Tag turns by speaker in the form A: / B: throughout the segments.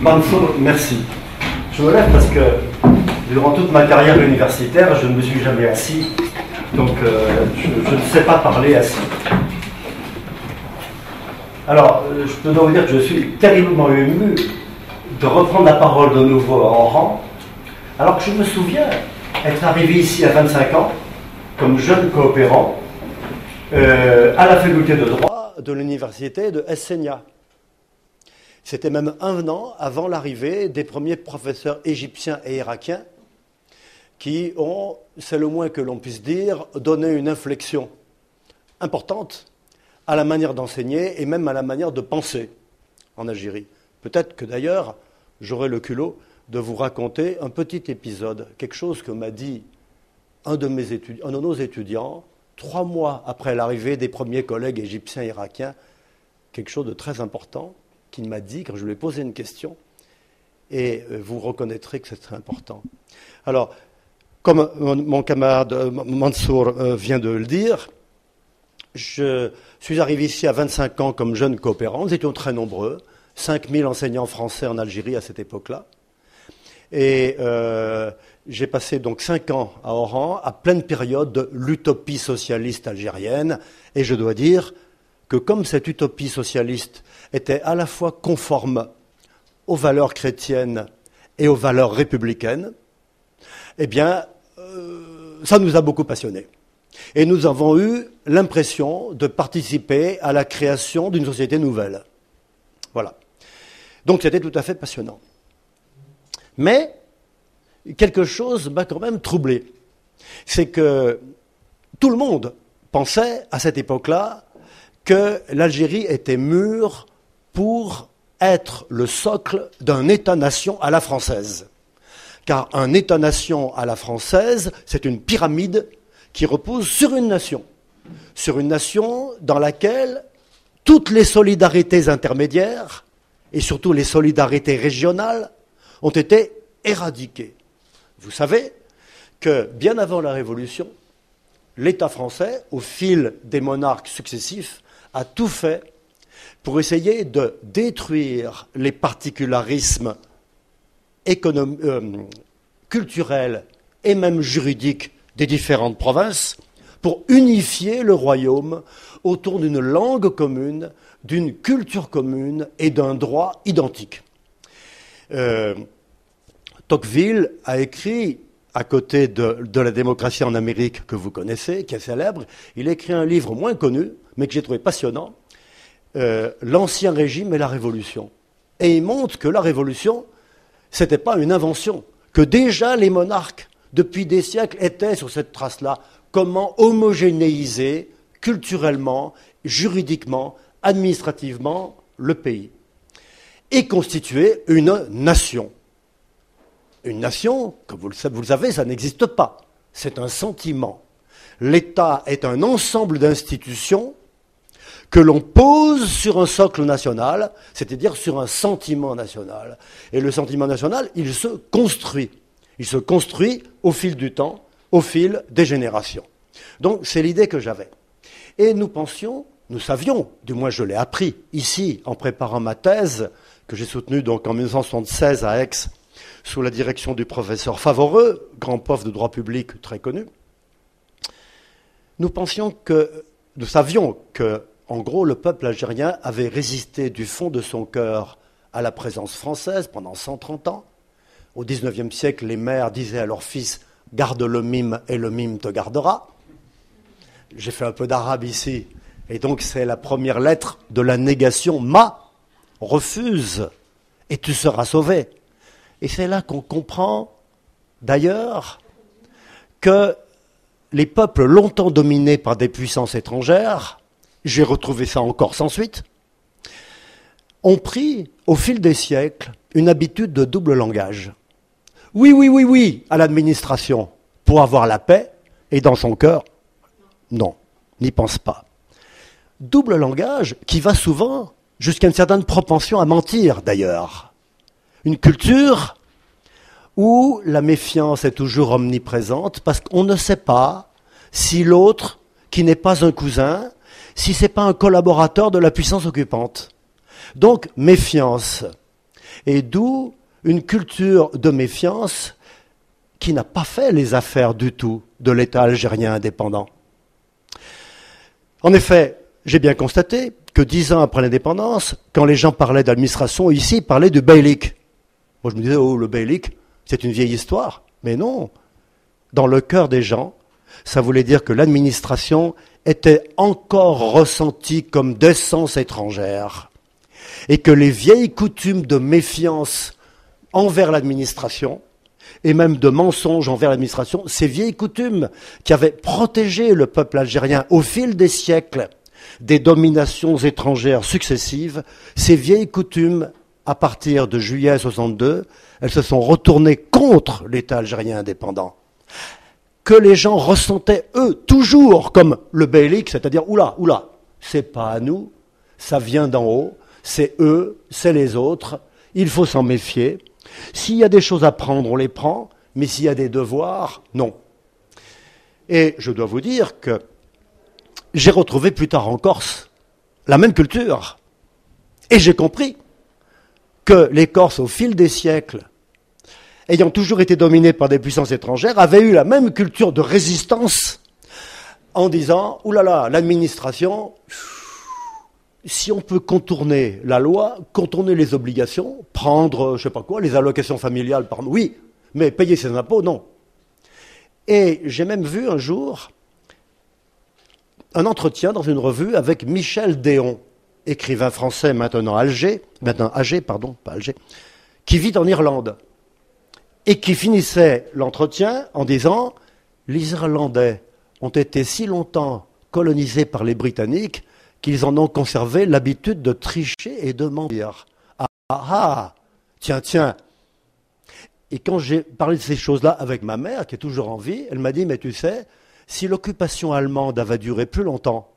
A: Mansour, merci. Je me lève parce que durant toute ma carrière universitaire, je ne me suis jamais assis, donc je ne sais pas parler assis. Alors, je dois vous dire que je suis terriblement ému de reprendre la parole de nouveau en rang, alors que je me souviens être arrivé ici à 25 ans, comme jeune coopérant, à la faculté de droit de l'université de Essénia. C'était même un an avant l'arrivée des premiers professeurs égyptiens et irakiens qui ont, c'est le moins que l'on puisse dire, donné une inflexion importante à la manière d'enseigner et même à la manière de penser en Algérie. Peut-être que d'ailleurs, j'aurai le culot de vous raconter un petit épisode, quelque chose que m'a dit un de nos étudiants, 3 mois après l'arrivée des premiers collègues égyptiens et irakiens, quelque chose de très important qu'il m'a dit quand je lui ai posé une question, et vous reconnaîtrez que c'est très important. Alors, comme mon camarade Mansour vient de le dire, je suis arrivé ici à 25 ans comme jeune coopérant. Nous étions très nombreux, 5000 enseignants français en Algérie à cette époque-là. Et j'ai passé donc 5 ans à Oran, à pleine période de l'utopie socialiste algérienne. Et je dois dire que comme cette utopie socialiste était à la fois conforme aux valeurs chrétiennes et aux valeurs républicaines, eh bien, ça nous a beaucoup passionnés. Et nous avons eu l'impression de participer à la création d'une société nouvelle. Voilà. Donc c'était tout à fait passionnant. Mais quelque chose m'a quand même troublé. C'est que tout le monde pensait à cette époque-là que l'Algérie était mûre pour être le socle d'un État-nation à la française. Car un État-nation à la française, c'est une pyramide qui repose sur une nation dans laquelle toutes les solidarités intermédiaires, et surtout les solidarités régionales, ont été éradiquées. Vous savez que bien avant la Révolution, l'État français, au fil des monarques successifs, a tout fait pour essayer de détruire les particularismes culturels et même juridiques des différentes provinces pour unifier le royaume autour d'une langue commune, d'une culture commune et d'un droit identique. Tocqueville a écrit, à côté de la démocratie en Amérique que vous connaissez, qui est célèbre, il a écrit un livre moins connu, mais que j'ai trouvé passionnant, L'Ancien Régime et la Révolution. Et il montre que la Révolution, ce n'était pas une invention, que déjà les monarques, depuis des siècles, étaient sur cette trace-là. Comment homogénéiser culturellement, juridiquement, administrativement le pays. Et constituer une nation. Une nation, comme vous le savez, ça n'existe pas. C'est un sentiment. L'État est un ensemble d'institutions que l'on pose sur un socle national, c'est-à-dire sur un sentiment national. Et le sentiment national, il se construit. Il se construit au fil du temps, au fil des générations. Donc c'est l'idée que j'avais. Et nous savions, du moins je l'ai appris ici en préparant ma thèse, que j'ai soutenue donc en 1976 à Aix, sous la direction du professeur Favoreux, grand prof de droit public très connu. Nous savions que, en gros, le peuple algérien avait résisté du fond de son cœur à la présence française pendant 130 ans. Au XIXe siècle, les mères disaient à leurs fils « garde le mime et le mime te gardera ». J'ai fait un peu d'arabe ici, et donc c'est la première lettre de la négation « ma », refuse, et tu seras sauvé. Et c'est là qu'on comprend, d'ailleurs, que les peuples longtemps dominés par des puissances étrangères, j'ai retrouvé ça encore sans suite, ont pris, au fil des siècles, une habitude de double langage. Oui, oui, oui, oui, à l'administration, pour avoir la paix, et dans son cœur, non, n'y pense pas. Double langage qui va souvent jusqu'à une certaine propension à mentir, d'ailleurs. Une culture où la méfiance est toujours omniprésente parce qu'on ne sait pas si l'autre, qui n'est pas un cousin, si ce n'est pas un collaborateur de la puissance occupante. Donc, méfiance.
B: Et d'où une culture de méfiance qui n'a pas fait les affaires du tout de l'État algérien indépendant. En effet, j'ai bien constaté que 10 ans après l'indépendance, quand les gens parlaient d'administration, ici, ils parlaient du beylik. Moi, je me disais, oh, le beylik, c'est une vieille histoire. Mais non, dans le cœur des gens, ça voulait dire que l'administration était encore ressentie comme d'essence étrangère et que les vieilles coutumes de méfiance envers l'administration et même de mensonges envers l'administration, ces vieilles coutumes qui avaient protégé le peuple algérien au fil des siècles des dominations étrangères successives, ces vieilles coutumes, à partir de juillet 62, elles se sont retournées contre l'État algérien indépendant, que les gens ressentaient, eux, toujours comme le beylik, c'est-à-dire, oula, c'est pas à nous, ça vient d'en haut, c'est eux, c'est les autres, il faut s'en méfier. S'il y a des choses à prendre, on les prend, mais s'il y a des devoirs, non. Et je dois vous dire que j'ai retrouvé plus tard en Corse la même culture. Et j'ai compris que les Corses, au fil des siècles, ayant toujours été dominés par des puissances étrangères, avaient eu la même culture de résistance en disant « oulala, l'administration, si on peut contourner la loi, contourner les obligations, prendre, je sais pas quoi, les allocations familiales, pardon, oui, mais payer ses impôts, non. » Et j'ai même vu un jour un entretien dans une revue avec Michel Déon, écrivain français maintenant âgé, qui vit en Irlande, et qui finissait l'entretien en disant « Les Irlandais ont été si longtemps colonisés par les Britanniques qu'ils en ont conservé l'habitude de tricher et de mentir. » Tiens. Et quand j'ai parlé de ces choses-là avec ma mère, qui est toujours en vie, elle m'a dit « Mais tu sais, si l'occupation allemande avait duré plus longtemps,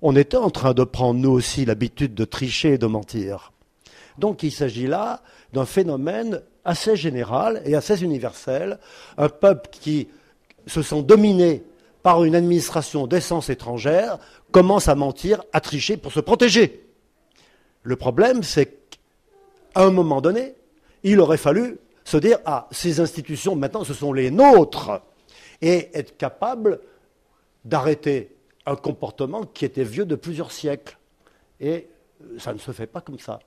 B: on était en train de prendre, nous aussi, l'habitude de tricher et de mentir. » Donc il s'agit là d'un phénomène assez général et assez universel, un peuple qui se sent dominé par une administration d'essence étrangère commence à mentir, à tricher pour se protéger. Le problème, c'est qu'à un moment donné, il aurait fallu se dire « Ah, ces institutions, maintenant, ce sont les nôtres !» et être capable d'arrêter un comportement qui était vieux de plusieurs siècles. Et ça ne se fait pas comme ça.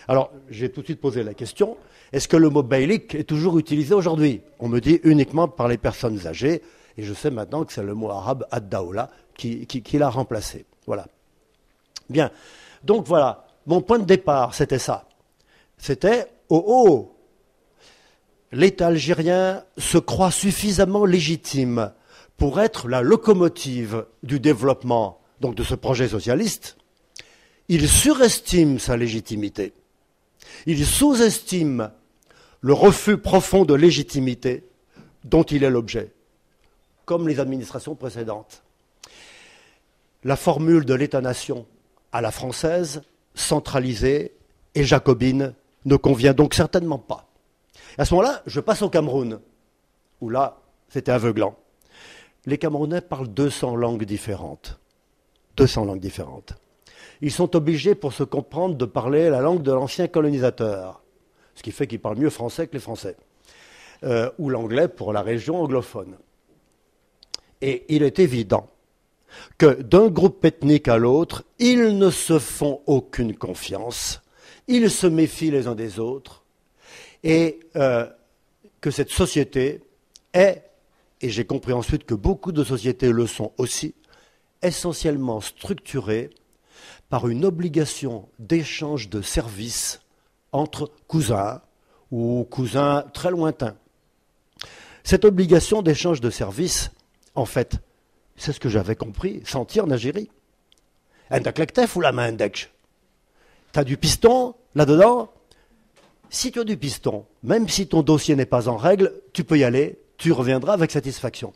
B: Alors, j'ai tout de suite posé la question, est-ce que le mot beylik est toujours utilisé aujourd'hui? On me dit uniquement par les personnes âgées, et je sais maintenant que c'est le mot arabe ad-dawla qui l'a remplacé. Voilà. Bien. Donc voilà, mon point de départ, c'était ça. C'était, l'État algérien se croit suffisamment légitime pour être la locomotive du développement donc de ce projet socialiste. Il surestime sa légitimité. Il sous-estime le refus profond de légitimité dont il est l'objet, comme les administrations précédentes. La formule de l'État-nation à la française, centralisée et jacobine, ne convient donc certainement pas. À ce moment-là, je passe au Cameroun, où là, c'était aveuglant. Les Camerounais parlent 200 langues différentes. 200 langues différentes. Ils sont obligés, pour se comprendre, de parler la langue de l'ancien colonisateur, ce qui fait qu'ils parlent mieux français que les Français, ou l'anglais pour la région anglophone. Et il est évident que d'un groupe ethnique à l'autre, ils ne se font aucune confiance, ils se méfient les uns des autres, et que cette société est, et j'ai compris ensuite que beaucoup de sociétés le sont aussi, essentiellement structurée par une obligation d'échange de services entre cousins ou cousins très lointains. Cette obligation d'échange de services, en fait, c'est ce que j'avais compris, sentir en Algérie. Endaklekteff ou la main indek. T'as du piston là-dedans. Si tu as du piston, même si ton dossier n'est pas en règle, tu peux y aller, tu reviendras avec satisfaction.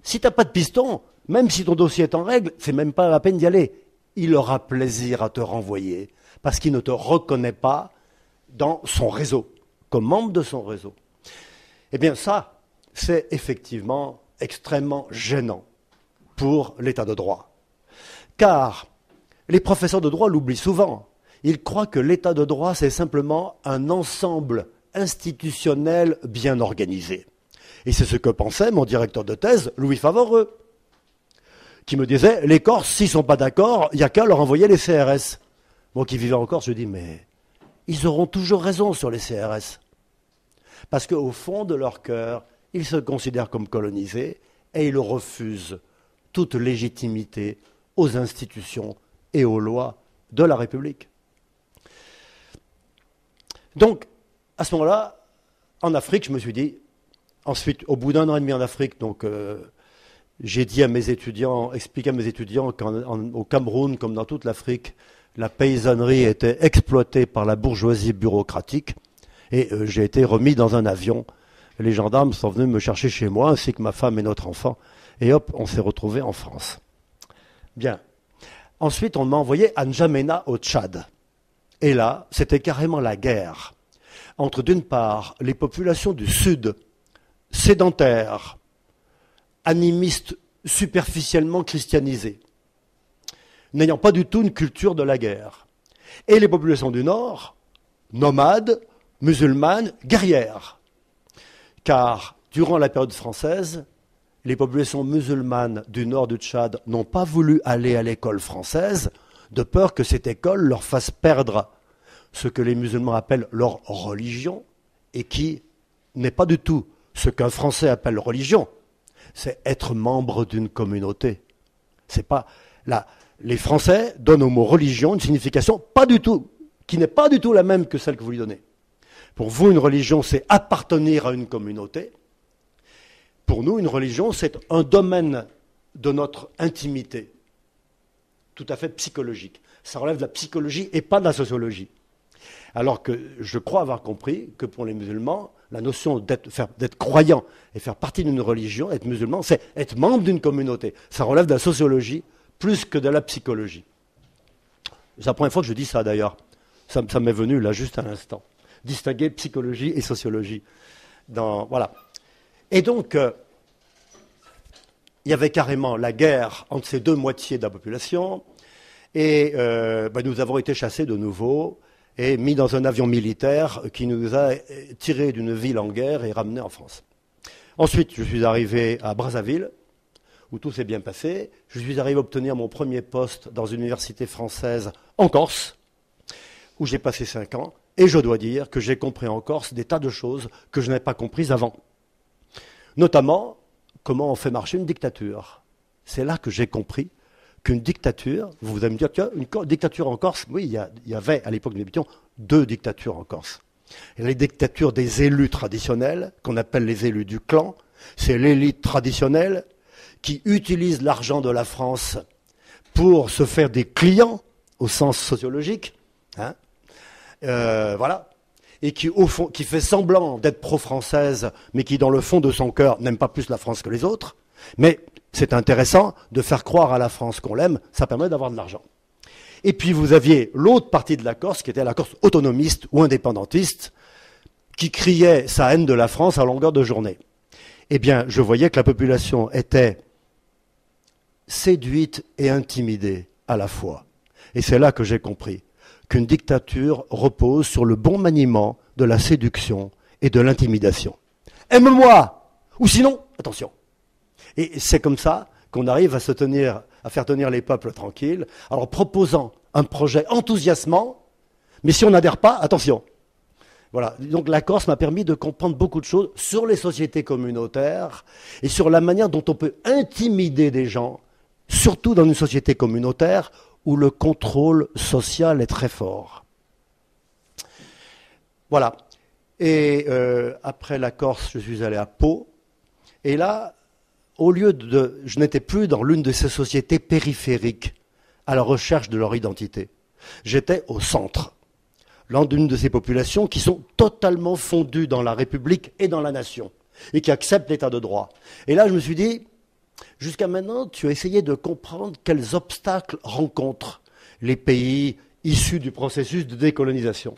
B: Si tu n'as pas de piston, même si ton dossier est en règle, c'est même pas la peine d'y aller. Il aura plaisir à te renvoyer, parce qu'il ne te reconnaît pas dans son réseau, comme membre de son réseau. Eh bien ça, c'est effectivement extrêmement gênant pour l'état de droit. Car les professeurs de droit l'oublient souvent. il croit que l'état de droit, c'est simplement un ensemble institutionnel bien organisé. Et c'est ce que pensait mon directeur de thèse, Louis Favoreux, qui me disait, les Corses, s'ils ne sont pas d'accord, il n'y a qu'à leur envoyer les CRS. Moi qui vivais en Corse, je dis, mais ils auront toujours raison sur les CRS. Parce qu'au fond de leur cœur, ils se considèrent comme colonisés et ils refusent toute légitimité aux institutions et aux lois de la République. Donc, à ce moment-là, en Afrique, je me suis dit, ensuite, au bout d'un an et demi en Afrique, donc j'ai dit à mes étudiants, expliqué à mes étudiants qu'au Cameroun, comme dans toute l'Afrique, la paysannerie était exploitée par la bourgeoisie bureaucratique, et j'ai été remis dans un avion. Les gendarmes sont venus me chercher chez moi, ainsi que ma femme et notre enfant, et hop, on s'est retrouvés en France. Bien. Ensuite, on m'a envoyé à N'Djamena, au Tchad. Et là, c'était carrément la guerre entre, d'une part, les populations du Sud, sédentaires, animistes superficiellement christianisées, n'ayant pas du tout une culture de la guerre, et les populations du Nord, nomades, musulmanes, guerrières. Car, durant la période française, les populations musulmanes du nord du Tchad n'ont pas voulu aller à l'école française, de peur que cette école leur fasse perdre ce que les musulmans appellent leur religion, et qui n'est pas du tout ce qu'un Français appelle religion. C'est être membre d'une communauté. C'est pas les Français donnent au mot religion une signification pas du tout, qui n'est pas du tout la même que celle que vous lui donnez. Pour vous, une religion, c'est appartenir à une communauté. Pour nous, une religion, c'est un domaine de notre intimité, tout à fait psychologique. Ça relève de la psychologie et pas de la sociologie. Alors que je crois avoir compris que pour les musulmans, la notion d'être croyant et faire partie d'une religion, être musulman, c'est être membre d'une communauté. Ça relève de la sociologie plus que de la psychologie. C'est la première fois que je dis ça d'ailleurs. Ça m'est venu là juste à l'instant. Distinguer psychologie et sociologie. Voilà. Et donc, il y avait carrément la guerre entre ces deux moitiés de la population, et nous avons été chassés de nouveau et mis dans un avion militaire qui nous a tirés d'une ville en guerre et ramenés en France. Ensuite, je suis arrivé à Brazzaville, où tout s'est bien passé. Je suis arrivé à obtenir mon premier poste dans une université française en Corse, où j'ai passé 5 ans, et je dois dire que j'ai compris en Corse des tas de choses que je n'avais pas comprises avant. Notamment, comment on fait marcher une dictature. C'est là que j'ai compris qu'une dictature, vous allez me dire, tiens, une dictature en Corse, oui, il y avait, à l'époque de l'habitation, 2 dictatures en Corse. Il y a les dictatures des élus traditionnels, qu'on appelle les élus du clan. C'est l'élite traditionnelle qui utilise l'argent de la France pour se faire des clients, au sens sociologique, hein, voilà, et qui, au fond, qui fait semblant d'être pro-française, mais qui, dans le fond de son cœur, n'aime pas plus la France que les autres. Mais c'est intéressant de faire croire à la France qu'on l'aime, ça permet d'avoir de l'argent. Et puis vous aviez l'autre partie de la Corse, qui était la Corse autonomiste ou indépendantiste, qui criait sa haine de la France à longueur de journée. Eh bien, je voyais que la population était séduite et intimidée à la fois. Et c'est là que j'ai compris qu'une dictature repose sur le bon maniement de la séduction et de l'intimidation. Aime-moi, ou sinon, attention. Et c'est comme ça qu'on arrive à faire tenir les peuples tranquilles, alors proposant un projet enthousiasmant, mais si on n'adhère pas, attention. Voilà. Donc la Corse m'a permis de comprendre beaucoup de choses sur les sociétés communautaires et sur la manière dont on peut intimider des gens, surtout dans une société communautaire où le contrôle social est très fort. Voilà. Et après la Corse, je suis allé à Pau. Et là, je n'étais plus dans l'une de ces sociétés périphériques à la recherche de leur identité. J'étais au centre, l'une d'une de ces populations qui sont totalement fondues dans la République et dans la nation, et qui acceptent l'état de droit. Et là, je me suis dit, jusqu'à maintenant, tu as essayé de comprendre quels obstacles rencontrent les pays issus du processus de décolonisation.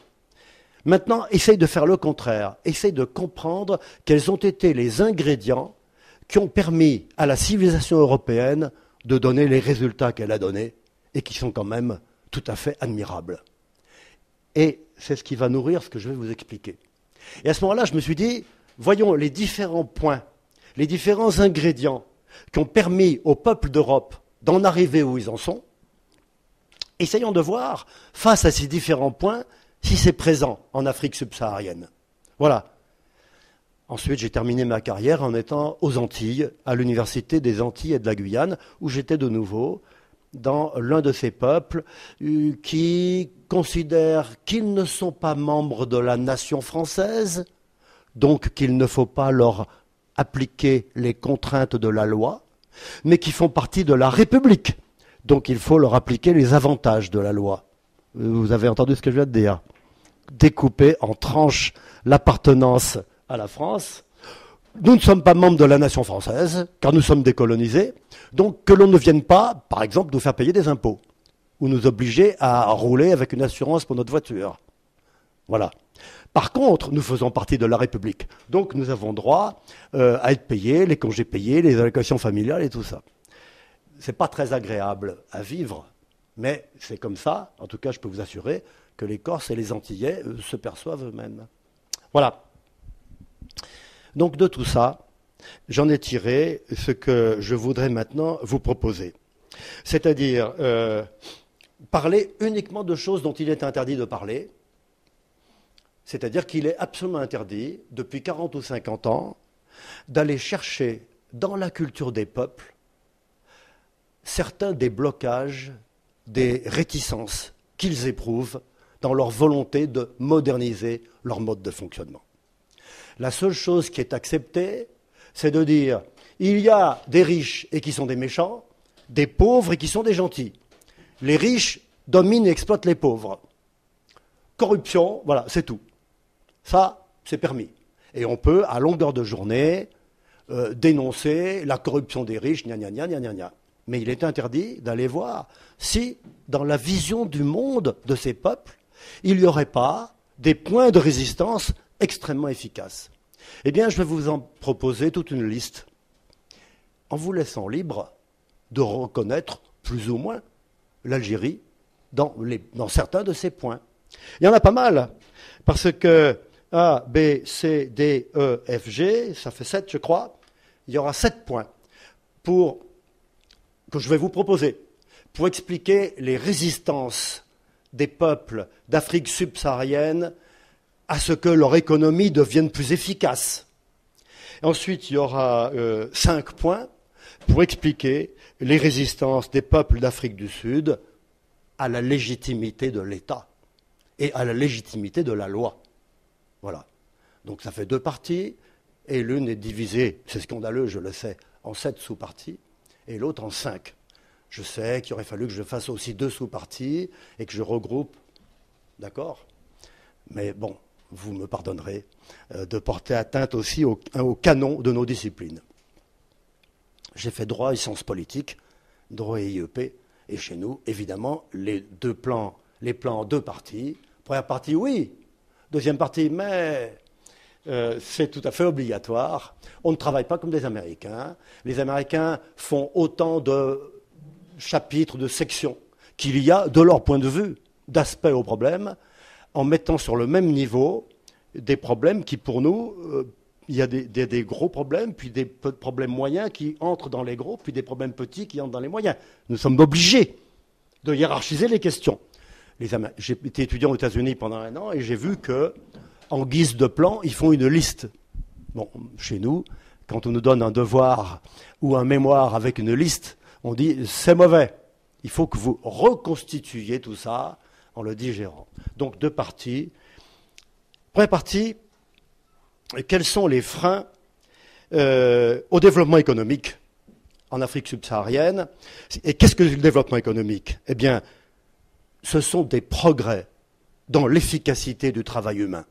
B: Maintenant, essaye de faire le contraire. Essaye de comprendre quels ont été les ingrédients qui ont permis à la civilisation européenne de donner les résultats qu'elle a donnés et qui sont quand même tout à fait admirables. Et c'est ce qui va nourrir ce que je vais vous expliquer. Et à ce moment-là, je me suis dit, voyons les différents points, les différents ingrédients qui ont permis au peuple d'Europe d'en arriver où ils en sont. Essayons de voir, face à ces différents points, si c'est présent en Afrique subsaharienne. Voilà. Ensuite, j'ai terminé ma carrière en étant aux Antilles, à l'Université des Antilles et de la Guyane, où j'étais de nouveau dans l'un de ces peuples qui considèrent qu'ils ne sont pas membres de la nation française, donc qu'il ne faut pas leur appliquer les contraintes de la loi, mais qui font partie de la République, donc il faut leur appliquer les avantages de la loi. Vous avez entendu ce que je viens de dire. Découper en tranches l'appartenance à la France. Nous ne sommes pas membres de la nation française, car nous sommes décolonisés, donc que l'on ne vienne pas, par exemple, nous faire payer des impôts, ou nous obliger à rouler avec une assurance pour notre voiture. Voilà. Par contre, nous faisons partie de la République, donc nous avons droit à être payés, les congés payés, les allocations familiales et tout ça. C'est pas très agréable à vivre, mais c'est comme ça, en tout cas je peux vous assurer, que les Corses et les Antillais se perçoivent eux-mêmes. Voilà. Donc de tout ça, j'en ai tiré ce que je voudrais maintenant vous proposer. C'est-à-dire parler uniquement de choses dont il est interdit de parler. C'est-à-dire qu'il est absolument interdit, depuis 40 ou 50 ans, d'aller chercher dans la culture des peuples certains des blocages, des réticences qu'ils éprouvent dans leur volonté de moderniser leur mode de fonctionnement. La seule chose qui est acceptée, c'est de dire il y a des riches et qui sont des méchants, des pauvres et qui sont des gentils. Les riches dominent et exploitent les pauvres. Corruption, voilà, c'est tout. Ça, c'est permis. Et on peut, à longueur de journée, dénoncer la corruption des riches, gna gna gna gna gna gna. Mais il est interdit d'aller voir si, dans la vision du monde de ces peuples, il n'y aurait pas des points de résistance extrêmement efficaces. Eh bien, je vais vous en proposer toute une liste, en vous laissant libre de reconnaître plus ou moins l'Algérie dans certains de ces points. Il y en a pas mal, parce que A, B, C, D, E, F, G, ça fait 7, je crois. Il y aura 7 points que je vais vous proposer pour expliquer les résistances des peuples d'Afrique subsaharienne à ce que leur économie devienne plus efficace. Ensuite, il y aura 5 points pour expliquer les résistances des peuples d'Afrique du Sud à la légitimité de l'État et à la légitimité de la loi. Voilà. Donc ça fait 2 parties, et l'une est divisée, c'est scandaleux, je le sais, en 7 sous-parties, et l'autre en 5. Je sais qu'il aurait fallu que je fasse aussi 2 sous-parties et que je regroupe. D'accord ? Mais bon, vous me pardonnerez de porter atteinte aussi au canon de nos disciplines. J'ai fait droit et sciences politiques, droit et IEP, et chez nous, évidemment, les plans en 2 parties. Première partie, oui. Deuxième partie, mais c'est tout à fait obligatoire. On ne travaille pas comme des Américains. Les Américains font autant de chapitres, de sections qu'il y a, de leur point de vue, d'aspects au problème, en mettant sur le même niveau des problèmes qui, pour nous, il y a des gros problèmes, puis des problèmes moyens qui entrent dans les gros, puis des problèmes petits qui entrent dans les moyens. Nous sommes obligés de hiérarchiser les questions. J'ai été étudiant aux États-Unis pendant 1 an et j'ai vu que, en guise de plan, ils font une liste. Bon, chez nous, quand on nous donne un devoir ou un mémoire avec une liste, on dit c'est mauvais. Il faut que vous reconstituiez tout ça en le digérant. Donc 2 parties. Première partie, quels sont les freins au développement économique en Afrique subsaharienne? Et qu'est-ce que le développement économique? Eh bien, ce sont des progrès dans l'efficacité du travail humain.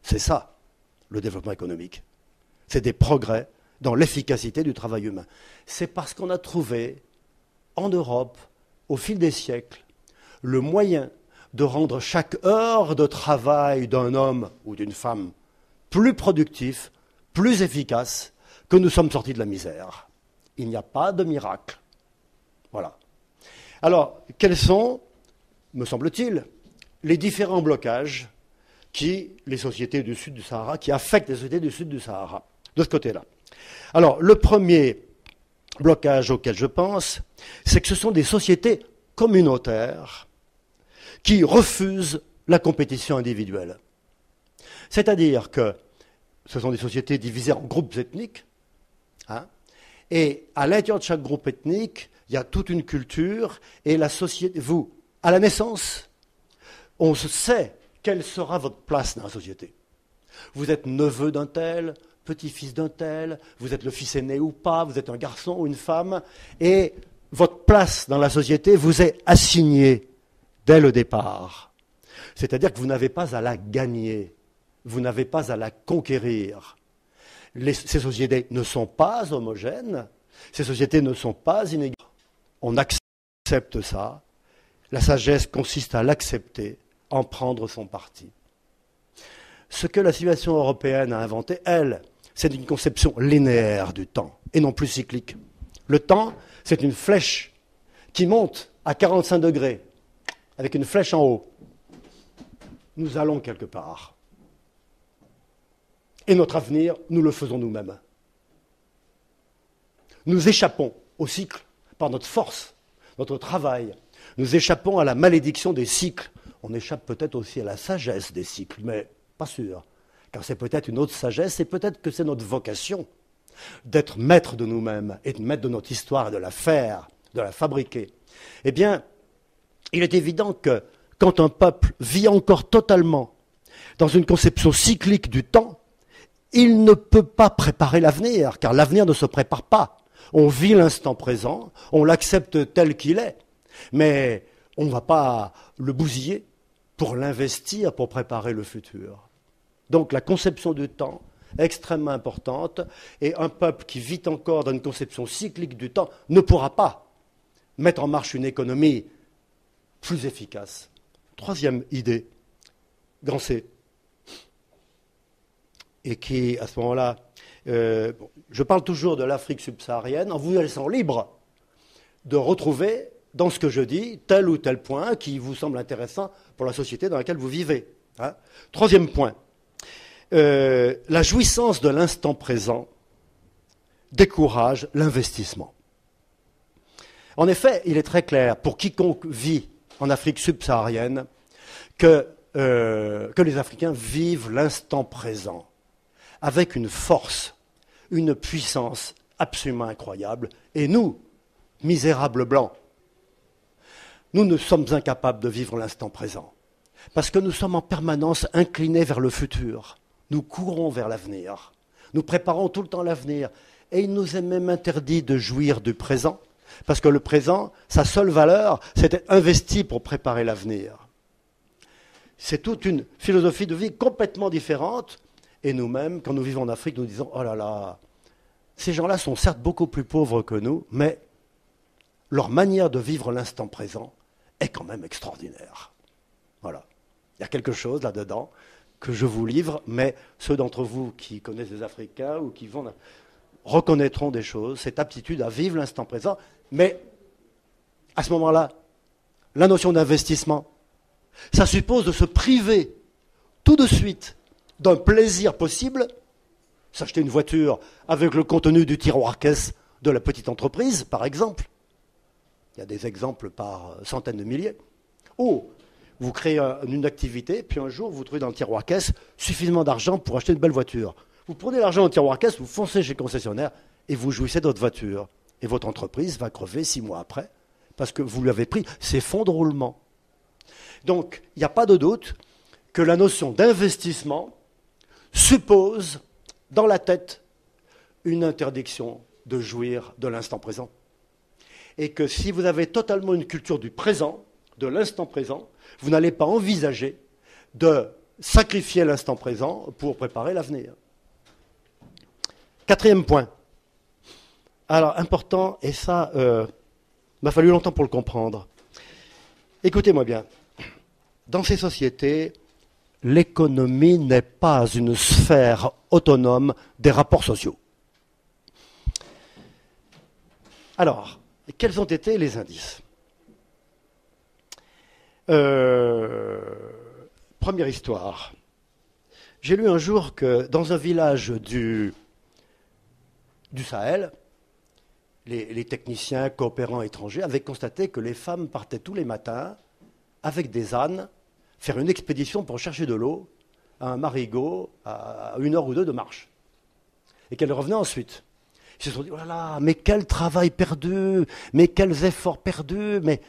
B: C'est ça, le développement économique. C'est des progrès dans l'efficacité du travail humain. C'est parce qu'on a trouvé, en Europe, au fil des siècles, le moyen de rendre chaque heure de travail d'un homme ou d'une femme plus productif, plus efficace, que nous sommes sortis de la misère. Il n'y a pas de miracle. Voilà. Alors, quels sont, me semble-t-il, les différents blocages les sociétés du sud du Sahara, qui affectent les sociétés du sud du Sahara, de ce côté-là. Alors, le premier blocage auquel je pense, c'est que ce sont des sociétés communautaires qui refusent la compétition individuelle. C'est-à-dire que ce sont des sociétés divisées en groupes ethniques, hein, et à l'intérieur de chaque groupe ethnique, il y a toute une culture, et la société, à la naissance, on sait quelle sera votre place dans la société. Vous êtes neveu d'un tel, petit-fils d'un tel, vous êtes le fils aîné ou pas, vous êtes un garçon ou une femme, et votre place dans la société vous est assignée dès le départ. C'est-à-dire que vous n'avez pas à la gagner, vous n'avez pas à la conquérir. Ces sociétés ne sont pas homogènes, ces sociétés ne sont pas inégales. On accepte ça. La sagesse consiste à l'accepter, en prendre son parti. Ce que la civilisation européenne a inventé, elle, c'est une conception linéaire du temps, et non plus cyclique. Le temps, c'est une flèche qui monte à 45 degrés, avec une flèche en haut. Nous allons quelque part. Et notre avenir, nous le faisons nous-mêmes. Nous échappons au cycle par notre force, notre travail. Nous échappons à la malédiction des cycles. On échappe peut-être aussi à la sagesse des cycles, mais pas sûr. Car c'est peut-être une autre sagesse, et peut-être que c'est notre vocation d'être maître de nous-mêmes, et de maître de notre histoire, et de la faire, de la fabriquer. Eh bien, il est évident que quand un peuple vit encore totalement dans une conception cyclique du temps, il ne peut pas préparer l'avenir, car l'avenir ne se prépare pas. On vit l'instant présent, on l'accepte tel qu'il est, mais on ne va pas le bousiller pour l'investir, pour préparer le futur. Donc la conception du temps est extrêmement importante, et un peuple qui vit encore dans une conception cyclique du temps ne pourra pas mettre en marche une économie plus efficace. Troisième idée, grand C, et qui, à ce moment-là, je parle toujours de l'Afrique subsaharienne en vous laissant libre de retrouver dans ce que je dis tel ou tel point qui vous semble intéressant pour la société dans laquelle vous vivez. Hein. Troisième point, la jouissance de l'instant présent décourage l'investissement. En effet, il est très clair pour quiconque vit en Afrique subsaharienne que les Africains vivent l'instant présent avec une force, une puissance absolument incroyable. Et nous, misérables blancs, nous ne sommes incapables de vivre l'instant présent. Parce que nous sommes en permanence inclinés vers le futur. Nous courons vers l'avenir. Nous préparons tout le temps l'avenir. Et il nous est même interdit de jouir du présent. Parce que le présent, sa seule valeur, c'est d'être investi pour préparer l'avenir. C'est toute une philosophie de vie complètement différente. Et nous-mêmes, quand nous vivons en Afrique, nous disons « Oh là là, ces gens-là sont certes beaucoup plus pauvres que nous, mais leur manière de vivre l'instant présent est quand même extraordinaire. » Voilà. Il y a quelque chose là-dedans que je vous livre, mais ceux d'entre vous qui connaissent des Africains ou qui vont reconnaîtront des choses, cette aptitude à vivre l'instant présent. Mais à ce moment-là, la notion d'investissement, ça suppose de se priver tout de suite d'un plaisir possible, s'acheter une voiture avec le contenu du tiroir-caisse de la petite entreprise, par exemple. Il y a des exemples par centaines de milliers. Ou vous créez une activité, puis un jour, vous trouvez dans le tiroir-caisse suffisamment d'argent pour acheter une belle voiture. Vous prenez l'argent au tiroir-caisse, vous foncez chez le concessionnaire et vous jouissez de votre voiture. Et votre entreprise va crever 6 mois après, parce que vous lui avez pris ses fonds de roulement. Donc, il n'y a pas de doute que la notion d'investissement suppose dans la tête une interdiction de jouir de l'instant présent. Et que si vous avez totalement une culture du présent, de l'instant présent, vous n'allez pas envisager de sacrifier l'instant présent pour préparer l'avenir. Quatrième point. Alors, important, et ça, m'a fallu longtemps pour le comprendre. Écoutez-moi bien. Dans ces sociétés, l'économie n'est pas une sphère autonome des rapports sociaux. Alors, quels ont été les indices ? Première histoire. J'ai lu un jour que dans un village du Sahel, les techniciens coopérants étrangers avaient constaté que les femmes partaient tous les matins avec des ânes faire une expédition pour chercher de l'eau à un marigot à 1 heure ou 2 de marche. Et qu'elles revenaient ensuite. Ils se sont dit, oh là là, mais quel travail perdu, mais quels efforts perdus, mais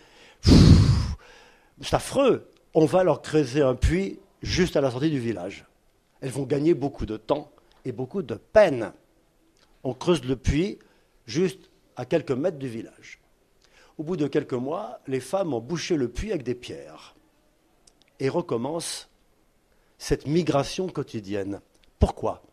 B: c'est affreux. On va leur creuser un puits juste à la sortie du village. Elles vont gagner beaucoup de temps et beaucoup de peine. On creuse le puits juste à quelques mètres du village. Au bout de quelques mois, les femmes ont bouché le puits avec des pierres. Et recommence cette migration quotidienne. Pourquoi ?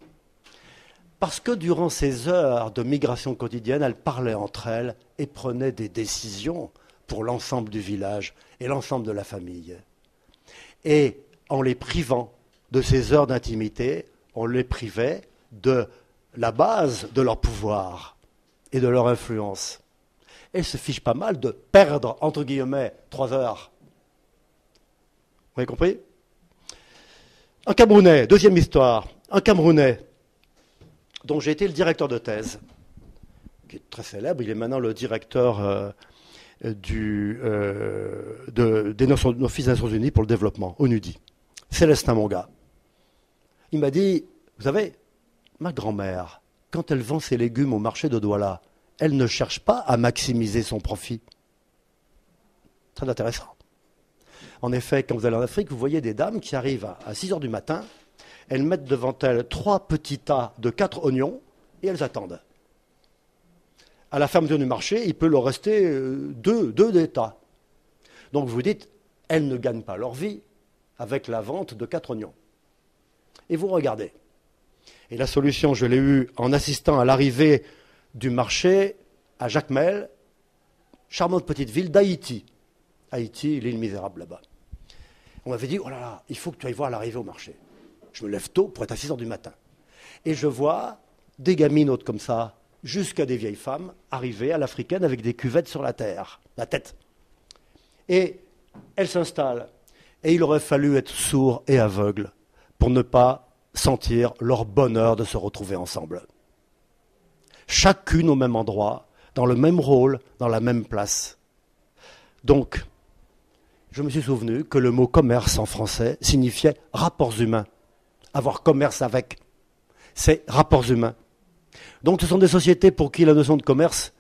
B: Parce que durant ces heures de migration quotidienne, elles parlaient entre elles et prenaient des décisions pour l'ensemble du village et l'ensemble de la famille. Et en les privant de ces heures d'intimité, on les privait de la base de leur pouvoir et de leur influence. Elles se fichent pas mal de perdre, entre guillemets, 3 heures. Vous avez compris ? Un Camerounais, deuxième histoire, un Camerounais dont j'ai été le directeur de thèse, qui est très célèbre, il est maintenant le directeur des Offices des Nations Unies pour le développement, ONUDI. Célestin, mon gars. Il m'a dit, vous savez, ma grand-mère, quand elle vend ses légumes au marché de Douala, elle ne cherche pas à maximiser son profit. Très intéressant. En effet, quand vous allez en Afrique, vous voyez des dames qui arrivent à 6 heures du matin, elles mettent devant elles 3 petits tas de 4 oignons et elles attendent. À la fermeture du marché, il peut leur rester 2 des tas. Donc vous dites, elles ne gagnent pas leur vie avec la vente de 4 oignons. Et vous regardez. Et la solution, je l'ai eue en assistant à l'arrivée du marché à Jacmel, charmante petite ville d'Haïti. Haïti, l'île misérable là-bas. On m'avait dit, oh là là, il faut que tu ailles voir l'arrivée au marché. Je me lève tôt pour être à 6 heures du matin. Et je vois des gaminotes comme ça, jusqu'à des vieilles femmes, arriver à l'africaine avec des cuvettes sur la tête. Et elles s'installent. Et il aurait fallu être sourd et aveugle pour ne pas sentir leur bonheur de se retrouver ensemble. Chacune au même endroit, dans le même rôle, dans la même place. Donc, je me suis souvenu que le mot commerce en français signifiait rapports humains. Avoir commerce avec, c'est rapports humains. Donc ce sont des sociétés pour qui la notion de commerce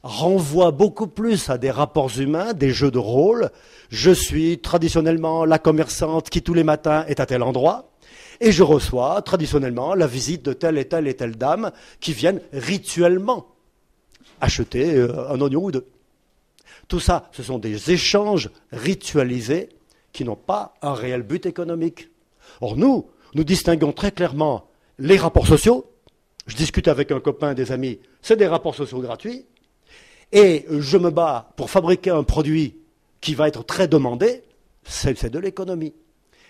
B: renvoie beaucoup plus à des rapports humains, des jeux de rôle. Je suis traditionnellement la commerçante qui tous les matins est à tel endroit, et je reçois traditionnellement la visite de telle et telle dame qui viennent rituellement acheter un oignon ou 2. Tout ça, ce sont des échanges ritualisés qui n'ont pas un réel but économique. Or nous distinguons très clairement les rapports sociaux. Je discute avec un copain, des amis, c'est des rapports sociaux gratuits. Et je me bats pour fabriquer un produit qui va être très demandé, c'est de l'économie.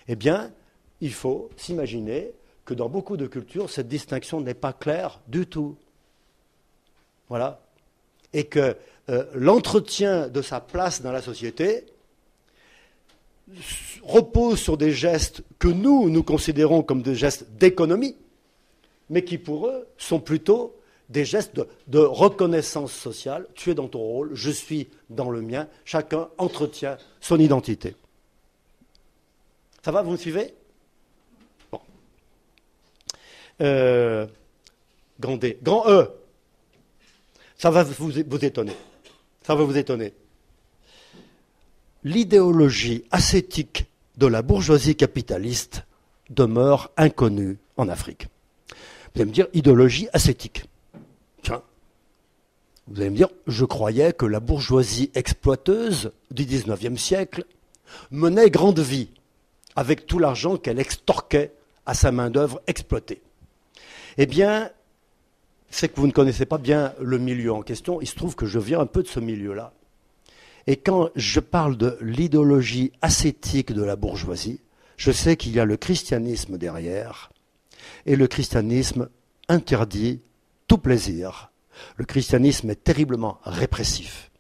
B: Eh bien, il faut s'imaginer que dans beaucoup de cultures, cette distinction n'est pas claire du tout. Voilà. Et que l'entretien de sa place dans la société repose sur des gestes que nous considérons comme des gestes d'économie, mais qui pour eux sont plutôt des gestes de reconnaissance sociale. Tu es dans ton rôle, je suis dans le mien, chacun entretient son identité. Ça va, vous me suivez ? Bon. Grand D. Grand E. Ça va vous étonner. Ça va vous étonner. L'idéologie ascétique de la bourgeoisie capitaliste demeure inconnue en Afrique. Vous allez me dire, idéologie ascétique. Tiens, vous allez me dire, je croyais que la bourgeoisie exploiteuse du XIXe siècle menait grande vie, avec tout l'argent qu'elle extorquait à sa main-d'œuvre exploitée. Eh bien, c'est que vous ne connaissez pas bien le milieu en question. Il se trouve que je viens un peu de ce milieu-là. Et quand je parle de l'idéologie ascétique de la bourgeoisie, je sais qu'il y a le christianisme derrière. Et le christianisme interdit tout plaisir. Le christianisme est terriblement répressif.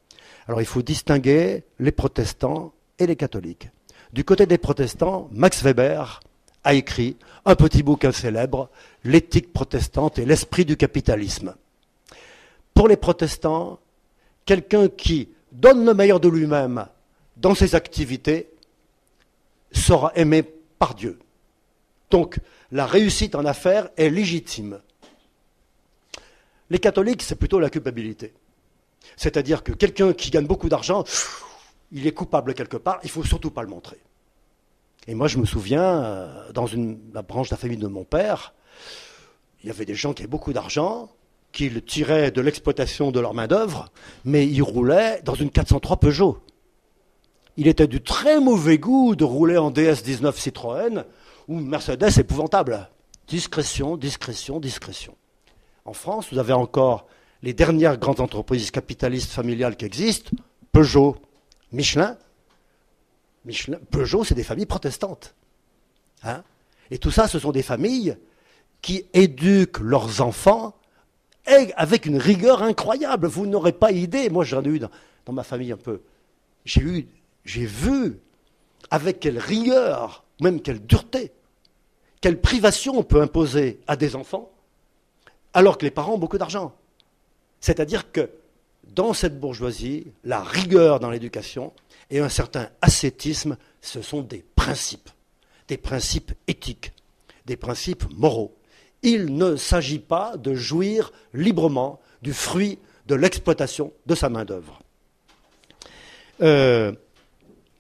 B: Alors il faut distinguer les protestants et les catholiques. Du côté des protestants, Max Weber a écrit un petit bouquin célèbre, L'éthique protestante et l'esprit du capitalisme. Pour les protestants, quelqu'un qui donne le meilleur de lui-même dans ses activités sera aimé par Dieu. Donc, la réussite en affaires est légitime. Les catholiques, c'est plutôt la culpabilité. C'est-à-dire que quelqu'un qui gagne beaucoup d'argent, il est coupable quelque part, il ne faut surtout pas le montrer. Et moi, je me souviens, dans la branche de la famille de mon père, il y avait des gens qui avaient beaucoup d'argent, qu'ils tiraient de l'exploitation de leur main-d'œuvre, mais ils roulaient dans une 403 Peugeot. Il était du très mauvais goût de rouler en DS19 Citroën ou Mercedes épouvantable. Discrétion, discrétion, discrétion. En France, vous avez encore les dernières grandes entreprises capitalistes familiales qui existent, Peugeot, Michelin. Peugeot, c'est des familles protestantes. Hein? Et tout ça, ce sont des familles qui éduquent leurs enfants avec une rigueur incroyable. Vous n'aurez pas idée. Moi, j'en ai eu dans ma famille un peu. J'ai vu avec quelle rigueur, même quelle dureté, quelle privation on peut imposer à des enfants, alors que les parents ont beaucoup d'argent. C'est-à-dire que dans cette bourgeoisie, la rigueur dans l'éducation et un certain ascétisme, ce sont des principes éthiques, des principes moraux. Il ne s'agit pas de jouir librement du fruit de l'exploitation de sa main-d'œuvre.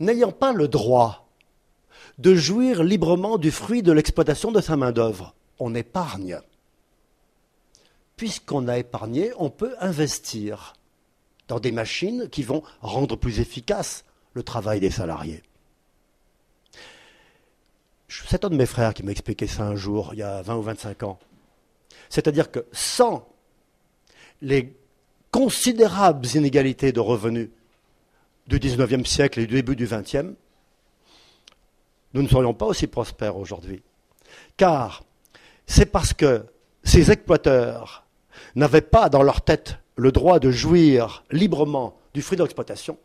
B: N'ayant pas le droit de jouir librement du fruit de l'exploitation de sa main-d'œuvre, on épargne. Puisqu'on a épargné, on peut investir dans des machines qui vont rendre plus efficace le travail des salariés. C'est un de mes frères qui m'a expliqué ça un jour, il y a 20 ou 25 ans. C'est-à-dire que sans les considérables inégalités de revenus du XIXe siècle et du début du XXe, nous ne serions pas aussi prospères aujourd'hui. Car c'est parce que ces exploiteurs n'avaient pas dans leur tête le droit de jouir librement du fruit de l'exploitation,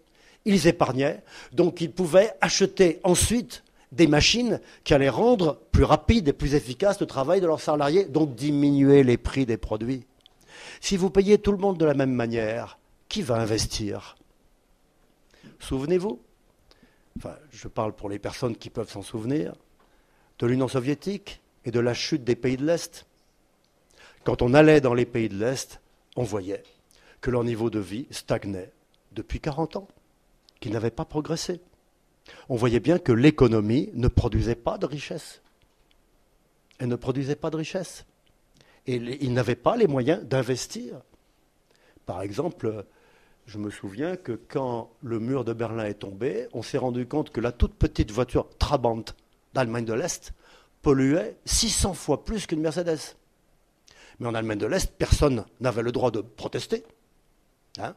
B: ils épargnaient, donc ils pouvaient acheter ensuite des machines qui allaient rendre plus rapide et plus efficace le travail de leurs salariés, donc diminuer les prix des produits. Si vous payez tout le monde de la même manière, qui va investir ? Souvenez-vous, enfin, je parle pour les personnes qui peuvent s'en souvenir, de l'Union soviétique et de la chute des pays de l'Est. Quand on allait dans les pays de l'Est, on voyait que leur niveau de vie stagnait depuis 40 ans, qu'ils n'avaient pas progressé. On voyait bien que l'économie ne produisait pas de richesse. Elle ne produisait pas de richesse. Et ils n'avaient pas les moyens d'investir. Par exemple, je me souviens que quand le mur de Berlin est tombé, on s'est rendu compte que la toute petite voiture Trabant d'Allemagne de l'Est polluait 600 fois plus qu'une Mercedes. Mais en Allemagne de l'Est, personne n'avait le droit de protester. Hein ?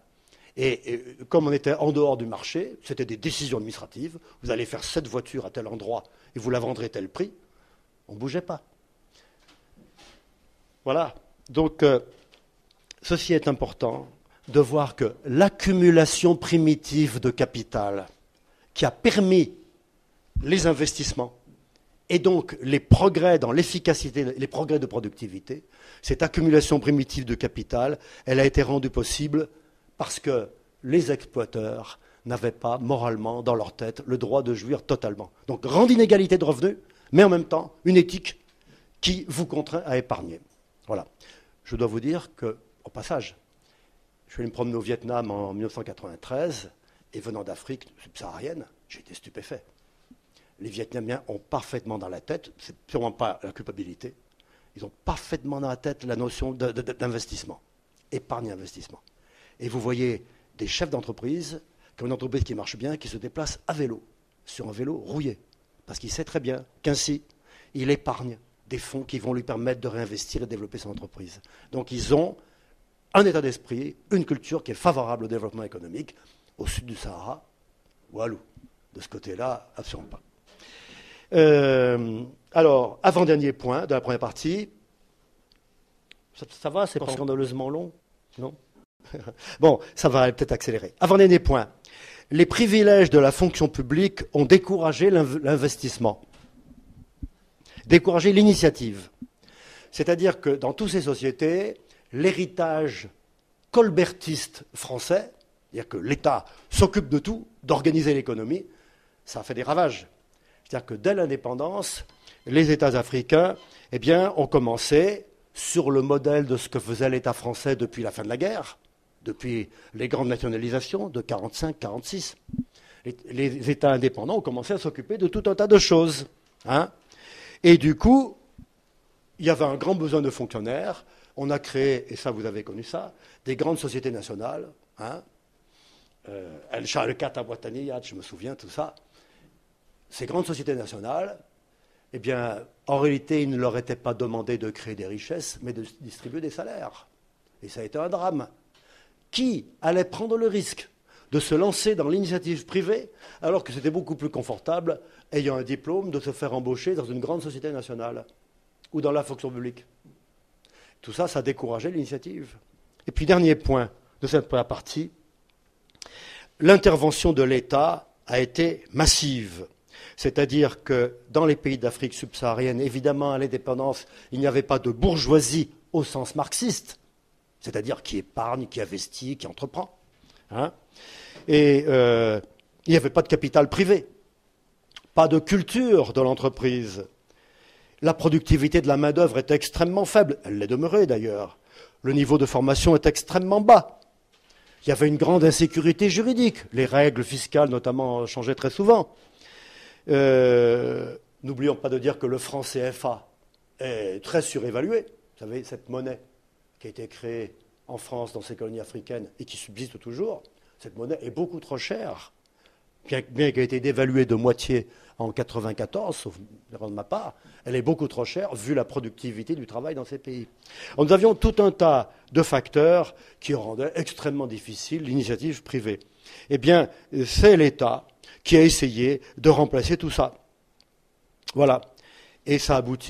B: Et comme on était en dehors du marché, c'était des décisions administratives. Vous allez faire cette voiture à tel endroit et vous la vendrez tel prix. On ne bougeait pas. Voilà. Donc, ceci est important de voir que l'accumulation primitive de capital qui a permis les investissements et donc les progrès dans l'efficacité, les progrès de productivité, cette accumulation primitive de capital, elle a été rendue possible parce que les exploiteurs n'avaient pas moralement dans leur tête le droit de jouir totalement. Donc grande inégalité de revenus, mais en même temps une éthique qui vous contraint à épargner. Voilà. Je dois vous dire que, au passage, je suis allé me promener au Vietnam en 1993, et venant d'Afrique subsaharienne, j'ai été stupéfait. Les Vietnamiens ont parfaitement dans la tête, c'est sûrement pas la culpabilité, ils ont parfaitement dans la tête la notion d'investissement, épargne-investissement. Et vous voyez des chefs d'entreprise, qui ont une entreprise qui marche bien, qui se déplacent à vélo, sur un vélo rouillé, parce qu'il sait très bien qu'ainsi, il épargne des fonds qui vont lui permettre de réinvestir et de développer son entreprise. Donc ils ont un état d'esprit, une culture qui est favorable au développement économique. Au sud du Sahara, walou. De ce côté-là, absolument pas. Alors, avant-dernier point de la première partie. Ça va, c'est pas scandaleusement long, non? Bon, ça va peut-être accélérer. Avant-dernier point. les privilèges de la fonction publique ont découragé l'investissement, découragé l'initiative. C'est-à-dire que dans toutes ces sociétés, l'héritage colbertiste français, c'est-à-dire que l'État s'occupe de tout, d'organiser l'économie, ça a fait des ravages. C'est-à-dire que dès l'indépendance, les États africains ont commencé, sur le modèle de ce que faisait l'État français depuis la fin de la guerre, depuis les grandes nationalisations de 1945-1946, les États indépendants ont commencé à s'occuper de tout un tas de choses. Et du coup, il y avait un grand besoin de fonctionnaires. On a créé, et ça vous avez connu ça, des grandes sociétés nationales. El Sharkat Awataniyat, je me souviens, tout ça. Ces grandes sociétés nationales, en réalité, il ne leur était pas demandé de créer des richesses, mais de distribuer des salaires. Et ça a été un drame. Qui allait prendre le risque de se lancer dans l'initiative privée, alors que c'était beaucoup plus confortable, ayant un diplôme, de se faire embaucher dans une grande société nationale ou dans la fonction publique? Tout ça, ça a découragé l'initiative. Et puis, dernier point de cette première partie, l'intervention de l'État a été massive. C'est-à-dire que dans les pays d'Afrique subsaharienne, évidemment, à l'indépendance, il n'y avait pas de bourgeoisie au sens marxiste, c'est-à-dire qui épargne, qui investit, qui entreprend. Et il n'y avait pas de capital privé, pas de culture de l'entreprise. La productivité de la main-d'œuvre était extrêmement faible. Elle l'est demeurée d'ailleurs. Le niveau de formation est extrêmement bas. Il y avait une grande insécurité juridique. Les règles fiscales, notamment, changeaient très souvent. N'oublions pas de dire que le franc CFA est très surévalué. Vous savez, cette monnaie qui a été créée en France dans ces colonies africaines et qui subsiste toujours, cette monnaie est beaucoup trop chère, bien qu'elle ait été dévaluée de moitié en 1994, sauf erreur de ma part, elle est beaucoup trop chère vu la productivité du travail dans ces pays. Alors, nous avions tout un tas de facteurs qui rendaient extrêmement difficile l'initiative privée. C'est l'État qui a essayé de remplacer tout ça. Voilà. Et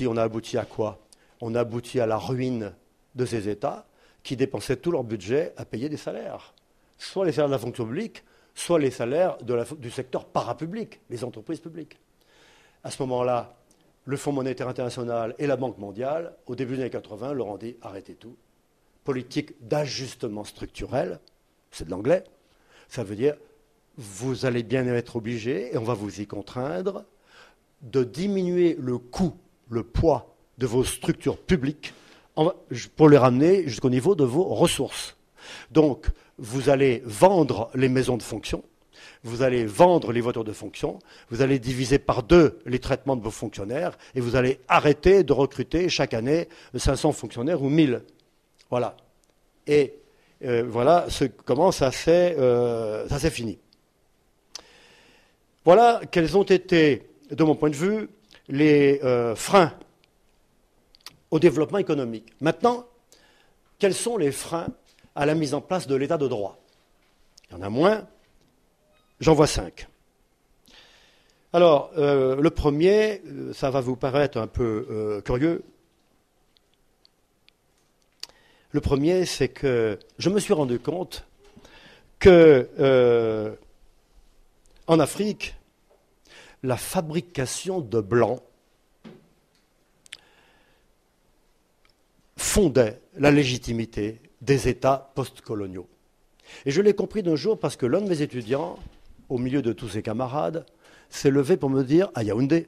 B: on a abouti à quoi? On a abouti à la ruine de ces États qui dépensaient tout leur budget à payer des salaires. Soit les salaires de la fonction publique, soit les salaires du secteur parapublic, les entreprises publiques. À ce moment-là, le Fonds monétaire international et la Banque mondiale, au début des années 80, leur ont dit arrêtez tout. Politique d'ajustement structurel, c'est de l'anglais, ça veut dire vous allez bien être obligés, et on va vous y contraindre, de diminuer le coût, le poids de vos structures publiques pour les ramener jusqu'au niveau de vos ressources. Donc, vous allez vendre les maisons de fonction, vous allez vendre les voitures de fonction, vous allez diviser par 2 les traitements de vos fonctionnaires, et vous allez arrêter de recruter chaque année 500 fonctionnaires ou 1000. Voilà. Et voilà comment ça s'est fini. Voilà quels ont été, de mon point de vue, les freins au développement économique. Maintenant, quels sont les freins à la mise en place de l'état de droit? Il y en a moins, j'en vois 5. Alors, le premier, ça va vous paraître un peu curieux. Le premier, c'est que je me suis rendu compte que en Afrique, la fabrication de blancs fondait la légitimité des États postcoloniaux. Et je l'ai compris d'un jour parce que l'un de mes étudiants, au milieu de tous ses camarades, s'est levé pour me dire, à Yaoundé,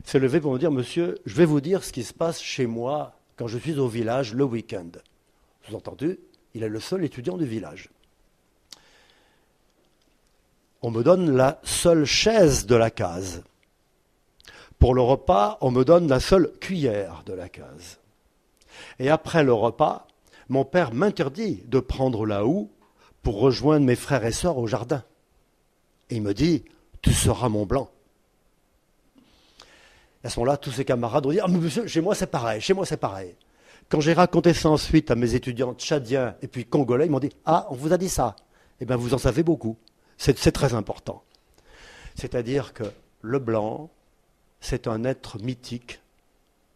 B: s'est levé pour me dire, monsieur, je vais vous dire ce qui se passe chez moi quand je suis au village le week-end. Sous-entendu, il est le seul étudiant du village. On me donne la seule chaise de la case. Pour le repas, on me donne la seule cuillère de la case. Et après le repas, mon père m'interdit de prendre la houe pour rejoindre mes frères et sœurs au jardin. Et il me dit, tu seras mon blanc. À ce moment-là, tous ses camarades ont dit, ah, mais monsieur, chez moi c'est pareil, chez moi c'est pareil. Quand j'ai raconté ça ensuite à mes étudiants tchadiens et puis congolais, ils m'ont dit, ah, on vous a dit ça. Eh bien, vous en savez beaucoup. C'est très important. C'est-à-dire que le blanc, c'est un être mythique,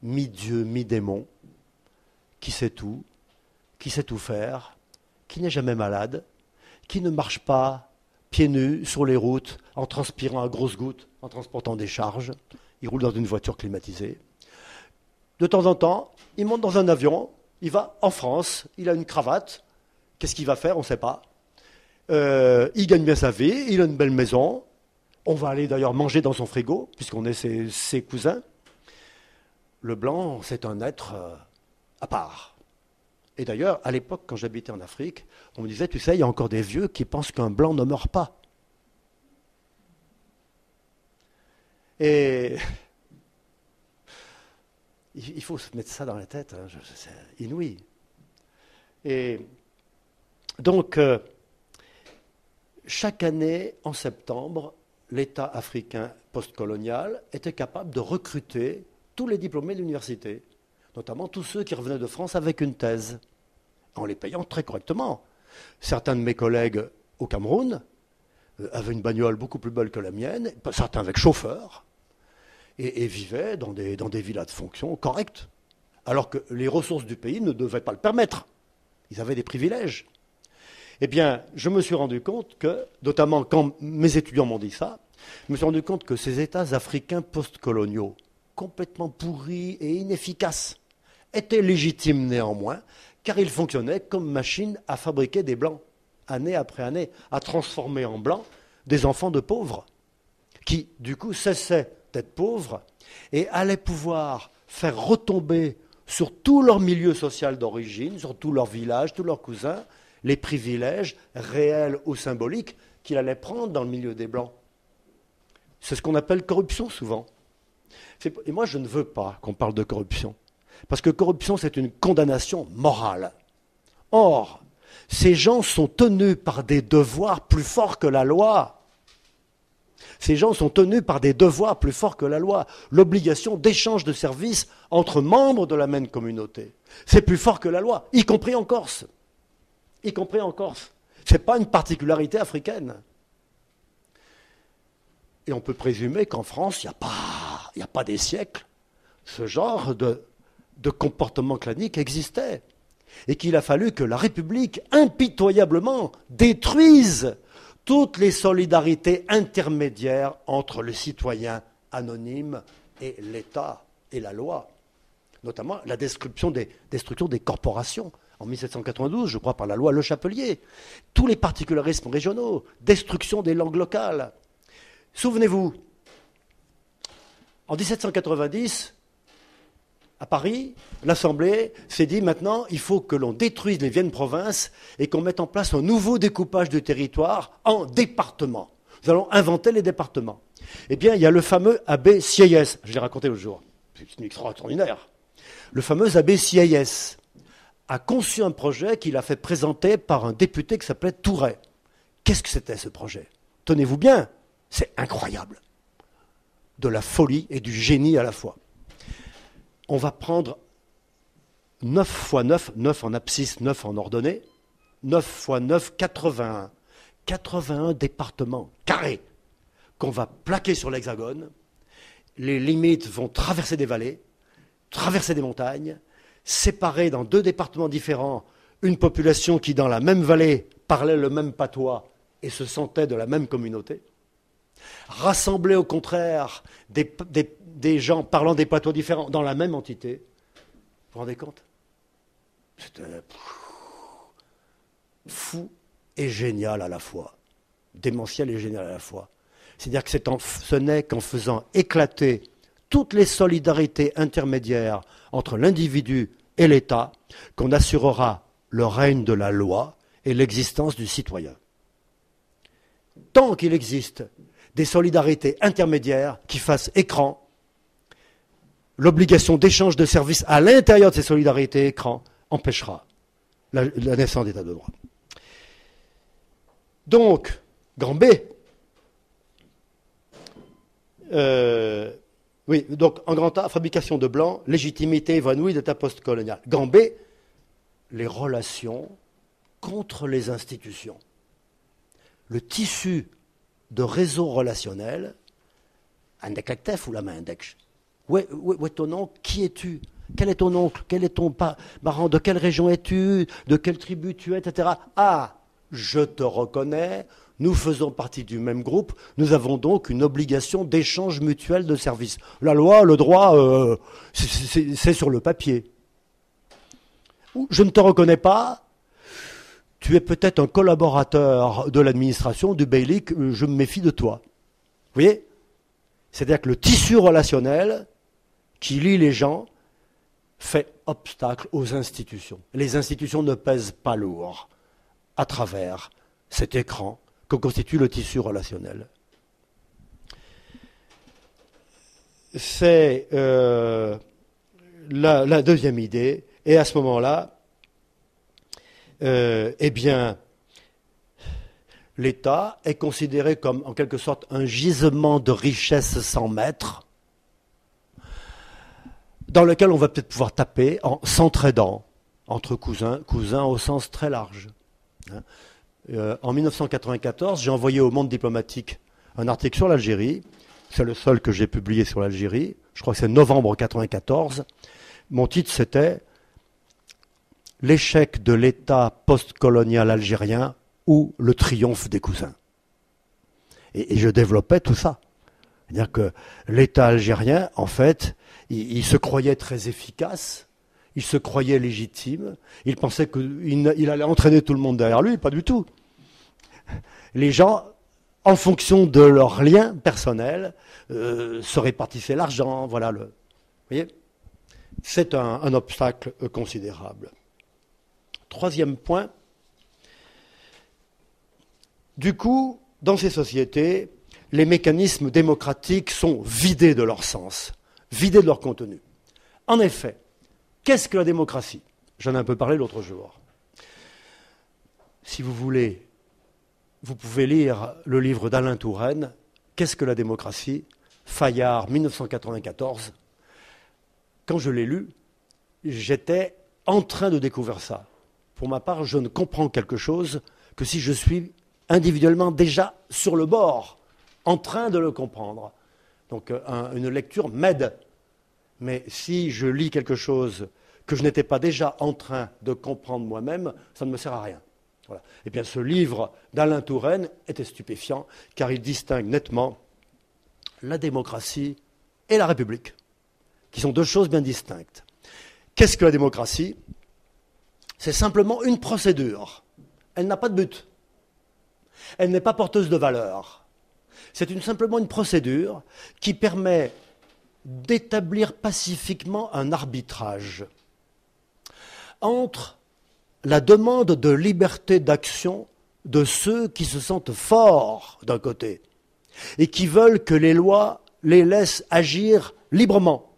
B: mi-dieu, mi-démon, qui sait tout faire, qui n'est jamais malade, qui ne marche pas pieds nus, sur les routes, en transpirant à grosses gouttes, en transportant des charges. Il roule dans une voiture climatisée. De temps en temps, il monte dans un avion, il va en France, il a une cravate. Qu'est-ce qu'il va faire? On ne sait pas. Il gagne bien sa vie, il a une belle maison. On va aller d'ailleurs manger dans son frigo, puisqu'on est ses cousins. Le blanc, c'est un être à part. Et d'ailleurs, à l'époque, quand j'habitais en Afrique, on me disait, tu sais, il y a encore des vieux qui pensent qu'un blanc ne meurt pas. Et il faut se mettre ça dans la tête, hein, c'est inouï. Et donc, chaque année, en septembre, l'État africain postcolonial était capable de recruter tous les diplômés de l'université, notamment tous ceux qui revenaient de France avec une thèse, en les payant très correctement. Certains de mes collègues au Cameroun avaient une bagnole beaucoup plus belle que la mienne, certains avec chauffeur, et vivaient dans des villas de fonction correctes, alors que les ressources du pays ne devaient pas le permettre. Ils avaient des privilèges. Eh bien, je me suis rendu compte que, notamment quand mes étudiants m'ont dit ça, je me suis rendu compte que ces États africains postcoloniaux, complètement pourris et inefficaces, étaient légitimes néanmoins, car ils fonctionnaient comme machines à fabriquer des blancs, année après année, à transformer en blancs des enfants de pauvres, qui, du coup, cessaient d'être pauvres et allaient pouvoir faire retomber sur tout leur milieu social d'origine, sur tout leur village, tous leurs cousins, les privilèges réels ou symboliques qu'il allait prendre dans le milieu des Blancs. C'est ce qu'on appelle corruption souvent. Et moi, je ne veux pas qu'on parle de corruption, parce que corruption, c'est une condamnation morale. Or, ces gens sont tenus par des devoirs plus forts que la loi. Ces gens sont tenus par des devoirs plus forts que la loi. L'obligation d'échange de services entre membres de la même communauté. C'est plus fort que la loi, y compris en Corse. Y compris en Corse. Ce n'est pas une particularité africaine. Et on peut présumer qu'en France, il n'y a pas des siècles, ce genre de comportement clanique existait. Et qu'il a fallu que la République, impitoyablement, détruise toutes les solidarités intermédiaires entre le citoyen anonyme et l'État et la loi. Notamment la destruction des corporations. En 1792, je crois, par la loi Le Chapelier. Tous les particularismes régionaux, destruction des langues locales. Souvenez-vous, en 1790, à Paris, l'Assemblée s'est dit maintenant, il faut que l'on détruise les vieilles provinces et qu'on mette en place un nouveau découpage du territoire en départements. Nous allons inventer les départements. Eh bien, il y a le fameux abbé Sieyès, je l'ai raconté l'autre jour, c'est une histoire extraordinaire. Le fameux abbé Sieyès a conçu un projet qu'il a fait présenter par un député qui s'appelait Touret. Qu'est-ce que c'était ce projet? Tenez-vous bien, c'est incroyable. De la folie et du génie à la fois. On va prendre 9 fois 9, 9 en abscisse, 9 en ordonnée, 9 fois 9, 81. 81 départements carrés qu'on va plaquer sur l'hexagone. Les limites vont traverser des vallées, traverser des montagnes, séparer dans 2 départements différents une population qui, dans la même vallée, parlait le même patois et se sentait de la même communauté. Rassembler au contraire des gens parlant des patois différents dans la même entité. Vous vous rendez compte? C'était fou et génial à la fois. Démentiel et génial à la fois. C'est-à-dire que ce n'est qu'en faisant éclater toutes les solidarités intermédiaires entre l'individu et l'État qu'on assurera le règne de la loi et l'existence du citoyen. Tant qu'il existe des solidarités intermédiaires qui fassent écran, l'obligation d'échange de services à l'intérieur de ces solidarités écran empêchera la naissance d'état de droit. Donc, grand B, donc en grand A, fabrication de blanc, légitimité évanouie d'état postcolonial. Grand B, les relations contre les institutions. Le tissu de réseau relationnel, عندك الكتاف ولا ما عندكش? Où est ton oncle? Qui es-tu? Quel est ton oncle? Quel est ton parent? De quelle région es-tu? De quelle tribu tu es? Etc. Ah, je te reconnais, Nous faisons partie du même groupe, nous avons donc une obligation d'échange mutuel de services. La loi, le droit, c'est sur le papier. Je ne te reconnais pas, tu es peut-être un collaborateur de l'administration, du Beylik, je me méfie de toi. Vous voyez? C'est-à-dire que le tissu relationnel qui lie les gens fait obstacle aux institutions. Les institutions ne pèsent pas lourd à travers cet écran que constitue le tissu relationnel. C'est la deuxième idée. Et à ce moment-là, eh bien, l'État est considéré comme, en quelque sorte, un gisement de richesse sans maître, dans lequel on va peut-être pouvoir taper en s'entraidant entre cousins au sens très large. En 1994, j'ai envoyé au Monde diplomatique un article sur l'Algérie. C'est le seul que j'ai publié sur l'Algérie. Je crois que c'est novembre 1994. Mon titre, c'était « L'échec de l'État postcolonial algérien ou le triomphe des cousins ». Et je développais tout ça. C'est-à-dire que l'État algérien, en fait, il se croyait très efficace, il se croyait légitime, il pensait qu'il allait entraîner tout le monde derrière lui, pas du tout. Les gens, en fonction de leurs liens personnels, se répartissaient l'argent, voilà. Vous voyez ? C'est un obstacle considérable. Troisième point. Du coup, dans ces sociétés, les mécanismes démocratiques sont vidés de leur sens, vidés de leur contenu. En effet, qu'est-ce que la démocratie? J'en ai un peu parlé l'autre jour. Si vous voulez, vous pouvez lire le livre d'Alain Touraine, « Qu'est-ce que la démocratie ?» Fayard, 1994. Quand je l'ai lu, j'étais en train de découvrir ça. Pour ma part, je ne comprends quelque chose que si je suis individuellement déjà sur le bord, en train de le comprendre. Donc une lecture m'aide. Mais si je lis quelque chose que je n'étais pas déjà en train de comprendre moi-même, ça ne me sert à rien. Voilà. Et bien ce livre d'Alain Touraine était stupéfiant, car il distingue nettement la démocratie et la République, qui sont deux choses bien distinctes. Qu'est-ce que la démocratie? C'est simplement une procédure. Elle n'a pas de but. Elle n'est pas porteuse de valeur. C'est simplement une procédure qui permet d'établir pacifiquement un arbitrage entre la demande de liberté d'action de ceux qui se sentent forts d'un côté et qui veulent que les lois les laissent agir librement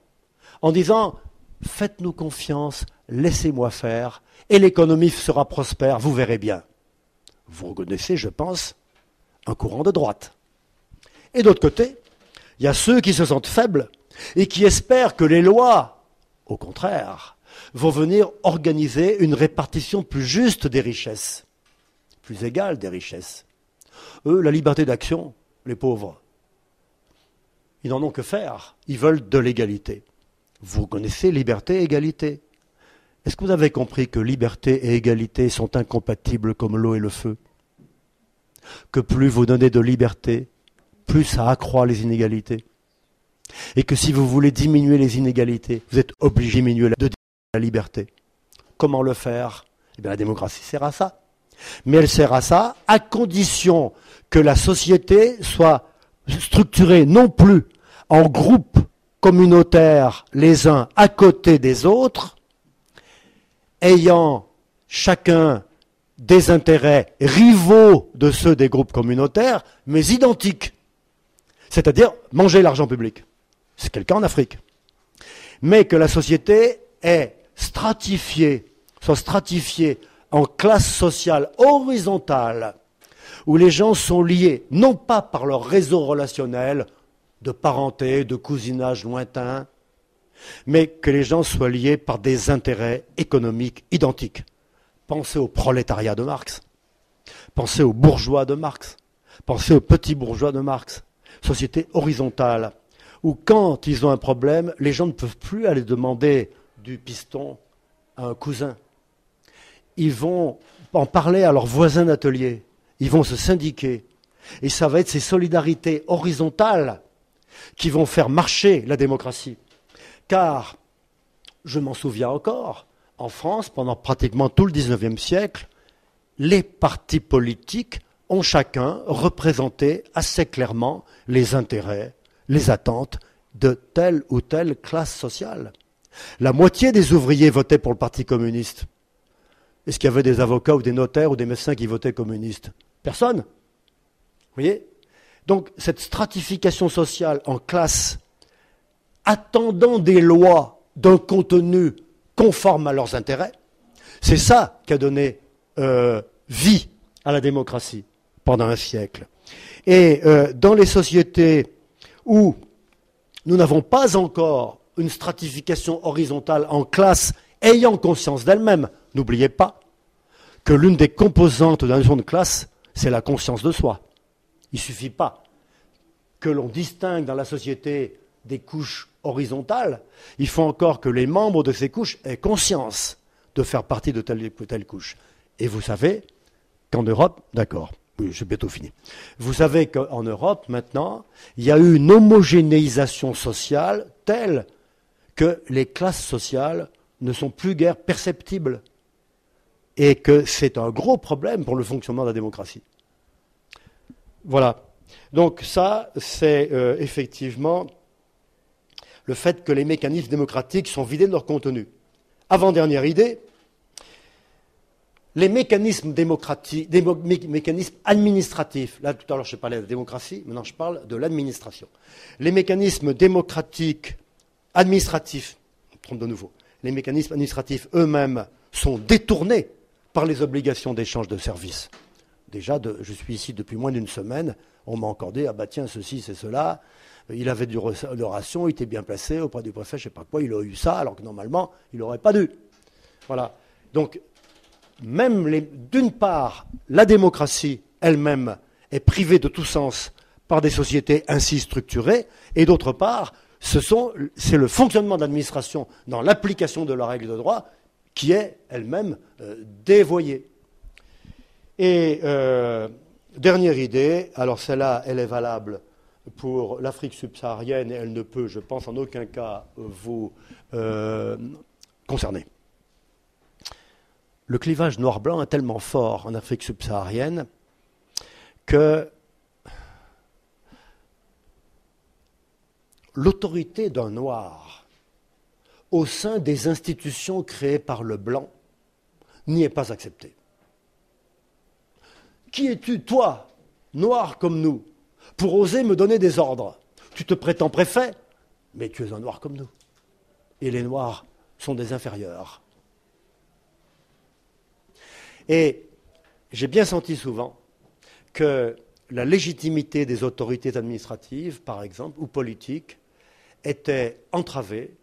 B: en disant « faites-nous confiance, laissez-moi faire et l'économie sera prospère, vous verrez bien ». Vous reconnaissez, je pense, un courant de droite. Et d'autre côté, il y a ceux qui se sentent faibles et qui espèrent que les lois, au contraire, vont venir organiser une répartition plus juste des richesses, plus égale des richesses. Eux, la liberté d'action, les pauvres, ils n'en ont que faire. Ils veulent de l'égalité. Vous connaissez liberté et égalité. Est-ce que vous avez compris que liberté et égalité sont incompatibles comme l'eau et le feu? Que plus vous donnez de liberté, plus ça accroît les inégalités. Et que si vous voulez diminuer les inégalités, vous êtes obligé de diminuer la liberté. Comment le faire? Eh bien, la démocratie sert à ça. Mais elle sert à ça à condition que la société soit structurée non plus en groupes communautaires les uns à côté des autres, ayant chacun des intérêts rivaux de ceux des groupes communautaires, mais identiques. C'est-à-dire manger l'argent public. C'est le cas en Afrique. Mais que la société est soit stratifiée en classes sociales horizontales, où les gens sont liés, non pas par leur réseau relationnel, de parenté, de cousinage lointain, mais que les gens soient liés par des intérêts économiques identiques. Pensez au prolétariat de Marx, pensez aux bourgeois de Marx, pensez aux petits bourgeois de Marx. Société horizontale, où quand ils ont un problème, les gens ne peuvent plus aller demander du piston à un cousin. Ils vont en parler à leur voisin d'atelier. ils vont se syndiquer. Et ça va être ces solidarités horizontales qui vont faire marcher la démocratie. Car, je m'en souviens encore, en France, pendant pratiquement tout le XIXe siècle, les partis politiques ont chacun représenté assez clairement les intérêts, les attentes de telle ou telle classe sociale. La moitié des ouvriers votaient pour le Parti communiste. Est-ce qu'il y avait des avocats ou des notaires ou des médecins qui votaient communistes? Personne. Vous voyez? Donc cette stratification sociale en classes, attendant des lois d'un contenu conforme à leurs intérêts, c'est ça qui a donné vie à la démocratie pendant un siècle. Et dans les sociétés où nous n'avons pas encore une stratification horizontale en classes ayant conscience d'elle-même, n'oubliez pas que l'une des composantes de la notion de classe, c'est la conscience de soi. Il ne suffit pas que l'on distingue dans la société des couches horizontales, il faut encore que les membres de ces couches aient conscience de faire partie de telle ou telle couche. Et vous savez qu'en Europe, d'accord, oui, j'ai bientôt fini. Vous savez qu'en Europe, maintenant, il y a eu une homogénéisation sociale telle que les classes sociales ne sont plus guère perceptibles et que c'est un gros problème pour le fonctionnement de la démocratie. Voilà. Donc ça, c'est effectivement le fait que les mécanismes démocratiques sont vidés de leur contenu. Avant-dernière idée, les mécanismes démocratiques, mécanismes administratifs, là tout à l'heure je parlais de la démocratie, maintenant je parle de l'administration. Les mécanismes démocratiques, administratifs, je me trompe de nouveau, les mécanismes administratifs eux-mêmes sont détournés par les obligations d'échange de services. Déjà, je suis ici depuis moins d'une semaine, on m'a encore dit, ah bah tiens, ceci, c'est cela, il avait de ration, il était bien placé auprès du préfet, je ne sais pas quoi, il a eu ça, alors que normalement, il n'aurait pas dû. Voilà. Donc, même d'une part, la démocratie elle-même est privée de tout sens par des sociétés ainsi structurées, et d'autre part, c'est le fonctionnement de l'administration dans l'application de la règle de droit qui est elle-même dévoyée. Et dernière idée, alors celle-là, elle est valable pour l'Afrique subsaharienne et elle ne peut, je pense, en aucun cas vous concerner. Le clivage noir-blanc est tellement fort en Afrique subsaharienne que l'autorité d'un noir au sein des institutions créées par le blanc n'y est pas acceptée. Qui es-tu, toi, noir comme nous, pour oser me donner des ordres? Tu te prétends préfet, mais tu es un noir comme nous. Et les noirs sont des inférieurs. Et j'ai bien senti souvent que la légitimité des autorités administratives, par exemple, ou politiques, était entravée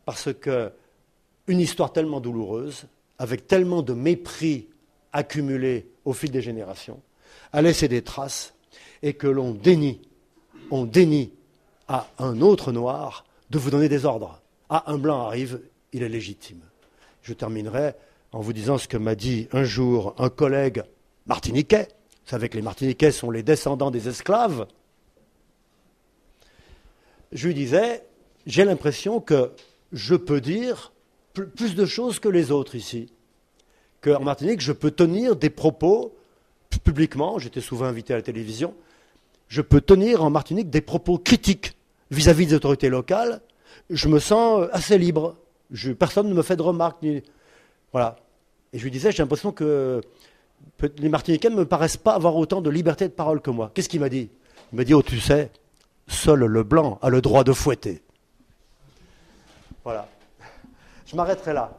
B: parce qu'une histoire tellement douloureuse, avec tellement de mépris accumulé au fil des générations, a laissé des traces et que on dénie à un autre noir de vous donner des ordres. Ah, un blanc arrive, il est légitime. Je terminerai en vous disant ce que m'a dit un jour un collègue martiniquais. Vous savez que les Martiniquais sont les descendants des esclaves. Je lui disais, j'ai l'impression que je peux dire plus de choses que les autres ici. Qu'en Martinique, je peux tenir des propos publiquement, j'étais souvent invité à la télévision, je peux tenir en Martinique des propos critiques vis-à-vis des autorités locales. Je me sens assez libre. Personne ne me fait de remarques. Voilà. Et je lui disais, j'ai l'impression que les Martiniquais ne me paraissent pas avoir autant de liberté de parole que moi. Qu'est-ce qu'il m'a dit? Il m'a dit, oh tu sais, seul le blanc a le droit de fouetter. Voilà. Je m'arrêterai là.